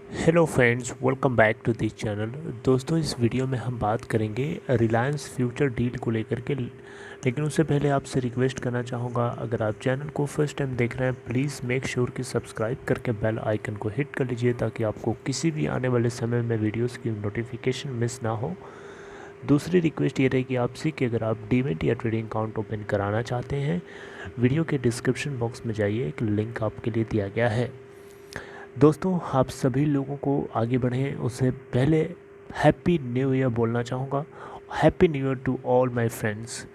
Hello friends, welcome back to this channel. दोस्तों, इस video में हम बात करेंगे रिलायंस फ्यूचर डील को लेकर के। लेकिन उससे पहले आपसे रिक्वेस्ट करना चाहूँगा, अगर आप चैनल को फर्स्ट टाइम देख रहे हैं प्लीज़ मेक श्योर कि सब्सक्राइब करके बेल आइकन को हिट कर लीजिए ताकि आपको किसी भी आने वाले समय में वीडियोस की नोटिफिकेशन मिस ना हो। दूसरी रिक्वेस्ट ये रहेगी आपसे कि अगर आप डीमैट या ट्रेडिंग अकाउंट ओपन कराना चाहते हैं, वीडियो के डिस्क्रिप्शन बॉक्स में जाइए, एक लिंक आपके लिए दिया गया है। दोस्तों, आप सभी लोगों को आगे बढ़ें उससे पहले हैप्पी न्यू ईयर बोलना चाहूँगा। Happy new year to all my friends.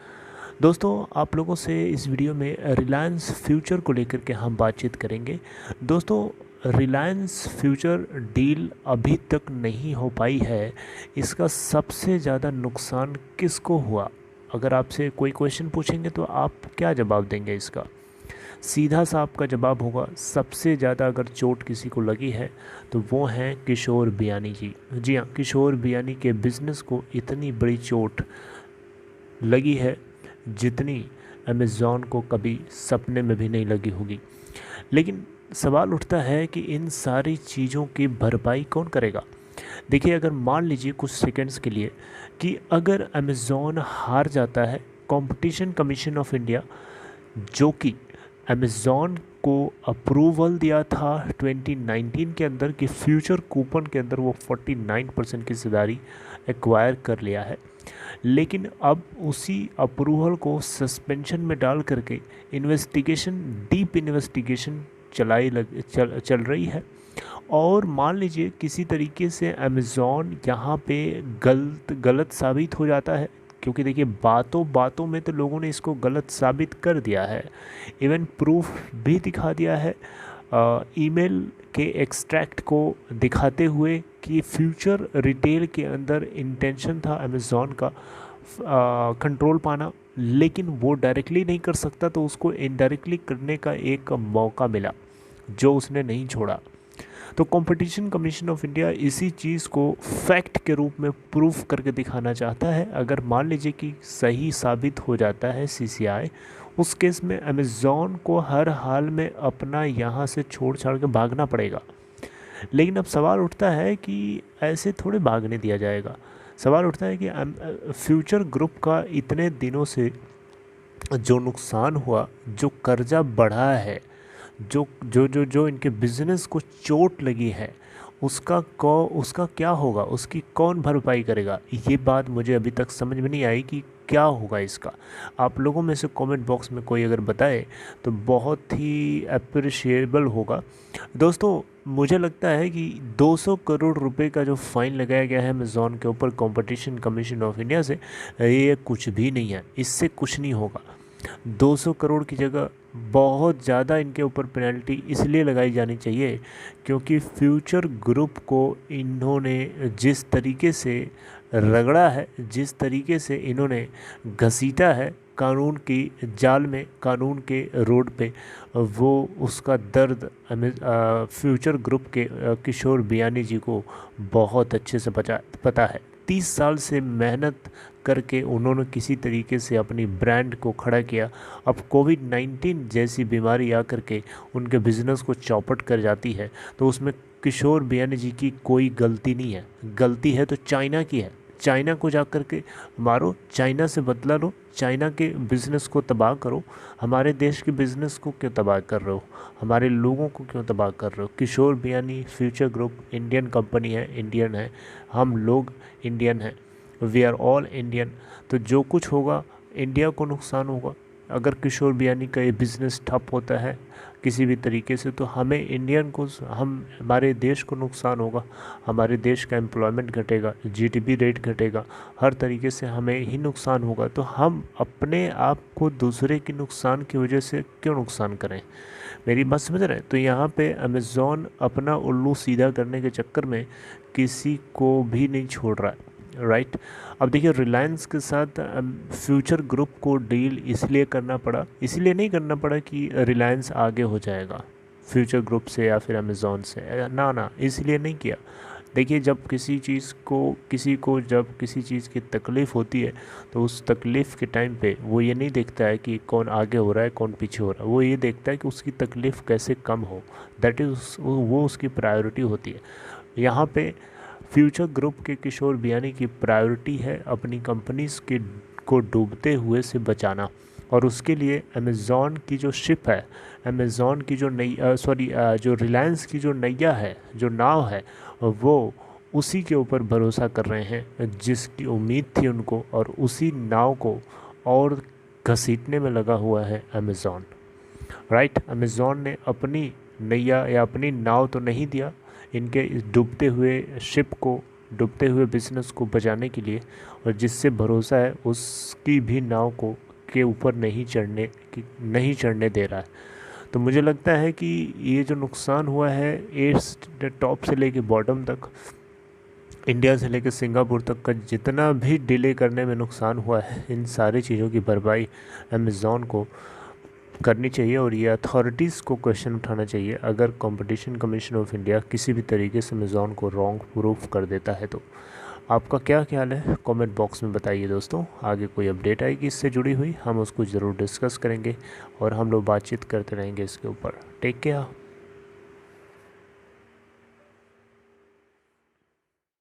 दोस्तों, आप लोगों से इस वीडियो में रिलायंस फ्यूचर को लेकर के हम बातचीत करेंगे। दोस्तों, रिलायंस फ्यूचर डील अभी तक नहीं हो पाई है। इसका सबसे ज़्यादा नुकसान किसको हुआ? अगर आपसे कोई क्वेश्चन पूछेंगे तो आप क्या जवाब देंगे इसका? सीधा सा आपका जवाब होगा, सबसे ज़्यादा अगर चोट किसी को लगी है तो वो हैं किशोर बियानी जी। जी हाँ, किशोर बियानी के बिज़नेस को इतनी बड़ी चोट लगी है जितनी अमेज़ॉन को कभी सपने में भी नहीं लगी होगी। लेकिन सवाल उठता है कि इन सारी चीज़ों की भरपाई कौन करेगा? देखिए, अगर मान लीजिए कुछ सेकंड्स के लिए कि अगर अमेज़ॉन हार जाता है, कंपटीशन कमीशन ऑफ इंडिया, जो कि अमेज़ॉन को अप्रूवल दिया था 2019 के अंदर कि फ्यूचर कूपन के अंदर वो 49% की हिस्सेदारी एक्वायर कर लिया है, लेकिन अब उसी अप्रूवल को सस्पेंशन में डाल करके इन्वेस्टिगेशन, डीप इन्वेस्टिगेशन चल रही है। और मान लीजिए किसी तरीके से अमेज़ॉन यहाँ पे गलत साबित हो जाता है, क्योंकि देखिए बातों बातों में तो लोगों ने इसको गलत साबित कर दिया है, इवन प्रूफ भी दिखा दिया है। ईमेल के एक्सट्रैक्ट को दिखाते हुए कि फ्यूचर रिटेल के अंदर इंटेंशन था अमेज़ॉन का कंट्रोल पाना, लेकिन वो डायरेक्टली नहीं कर सकता तो उसको इनडायरेक्टली करने का एक मौका मिला जो उसने नहीं छोड़ा। तो कंपटीशन कमीशन ऑफ इंडिया इसी चीज़ को फैक्ट के रूप में प्रूफ करके दिखाना चाहता है। अगर मान लीजिए कि सही साबित हो जाता है सीसीआई, उस केस में अमेज़ॉन को हर हाल में अपना यहाँ से छोड़ छाड़ के भागना पड़ेगा। लेकिन अब सवाल उठता है कि ऐसे थोड़े भागने दिया जाएगा। सवाल उठता है कि फ्यूचर ग्रुप का इतने दिनों से जो नुकसान हुआ, जो कर्जा बढ़ा है, जो जो जो जो इनके बिजनेस को चोट लगी है, उसका क्या होगा? उसकी कौन भरपाई करेगा? ये बात मुझे अभी तक समझ में नहीं आई कि क्या होगा इसका। आप लोगों में से कमेंट बॉक्स में कोई अगर बताए तो बहुत ही अप्रिशिएबल होगा। दोस्तों, मुझे लगता है कि 200 करोड़ रुपए का जो फ़ाइन लगाया गया है अमेज़ॉन के ऊपर कंपटीशन कमीशन ऑफ इंडिया से, ये कुछ भी नहीं है, इससे कुछ नहीं होगा। 200 करोड़ की जगह बहुत ज़्यादा इनके ऊपर पेनल्टी इसलिए लगाई जानी चाहिए क्योंकि फ्यूचर ग्रुप को इन्होंने जिस तरीके से रगड़ा है, जिस तरीके से इन्होंने घसीटा है कानून की जाल में, कानून के रोड पे, वो उसका दर्द हमें फ्यूचर ग्रुप के किशोर बियानी जी को बहुत अच्छे से पता है। 30 साल से मेहनत करके उन्होंने किसी तरीके से अपनी ब्रांड को खड़ा किया। अब कोविड-19 जैसी बीमारी आकर के उनके बिज़नेस को चौपट कर जाती है, तो उसमें किशोर बियानी जी की कोई गलती नहीं है। गलती है तो चाइना की है। चाइना को जा कर के मारो, चाइना से बदला लो, चाइना के बिज़नेस को तबाह करो। हमारे देश के बिज़नेस को क्यों तबाह कर रहे हो? हमारे लोगों को क्यों तबाह कर रहे हो? Kishore Biyani future group Indian company है, इंडियन है, हम लोग इंडियन हैं, वी आर ऑल इंडियन। तो जो कुछ होगा इंडिया को नुकसान होगा। अगर किशोर बियानी का ये बिज़नेस ठप होता है किसी भी तरीके से, तो हमें इंडियन को, हमारे देश को नुकसान होगा, हमारे देश का एम्प्लॉयमेंट घटेगा, जीडीपी रेट घटेगा, हर तरीके से हमें ही नुकसान होगा। तो हम अपने आप को दूसरे के नुकसान की वजह से क्यों नुकसान करें? मेरी बात समझ रहे हैं? तो यहाँ पे अमेज़ॉन अपना उल्लू सीधा करने के चक्कर में किसी को भी नहीं छोड़ रहा है, राइट। अब देखिए, रिलायंस के साथ फ्यूचर ग्रुप को डील इसलिए करना पड़ा, इसलिए नहीं करना पड़ा कि रिलायंस आगे हो जाएगा फ्यूचर ग्रुप से या फिर अमेज़ॉन से, ना ना, इसलिए नहीं किया। देखिए, जब जब किसी चीज़ की तकलीफ़ होती है तो उस तकलीफ़ के टाइम पे वो ये नहीं देखता है कि कौन आगे हो रहा है कौन पीछे हो रहा है, वो ये देखता है कि उसकी तकलीफ़ कैसे कम हो। दैट इज़ वो उसकी प्रायोरिटी होती है। यहाँ पे फ्यूचर ग्रुप के किशोर बियानी की प्रायोरिटी है अपनी कंपनीज के को डूबते हुए से बचाना, और उसके लिए अमेज़ॉन की जो शिप है, अमेज़ॉन की जो जो रिलायंस की जो नैया है, जो नाव है, वो उसी के ऊपर भरोसा कर रहे हैं जिसकी उम्मीद थी उनको, और उसी नाव को और घसीटने में लगा हुआ है अमेज़ॉन। राइट, अमेज़ॉन ने अपनी नैया या अपनी नाव तो नहीं दिया इनके इस डूबते हुए शिप को, डूबते हुए बिजनेस को बचाने के लिए, और जिससे भरोसा है उसकी भी नाव को के ऊपर नहीं चढ़ने दे रहा है। तो मुझे लगता है कि ये जो नुकसान हुआ है एट टॉप से लेके बॉटम तक, इंडिया से लेकर सिंगापुर तक का जितना भी डिले करने में नुकसान हुआ है, इन सारी चीज़ों की भरपाई अमेज़ॉन को करनी चाहिए, और ये अथॉरिटीज़ को क्वेश्चन उठाना चाहिए अगर कंपटीशन कमीशन ऑफ इंडिया किसी भी तरीके से अमेज़ॉन को रॉन्ग प्रूफ कर देता है। तो आपका क्या ख्याल है कमेंट बॉक्स में बताइए दोस्तों। आगे कोई अपडेट आएगी इससे जुड़ी हुई, हम उसको ज़रूर डिस्कस करेंगे और हम लोग बातचीत करते रहेंगे इसके ऊपर। Take care.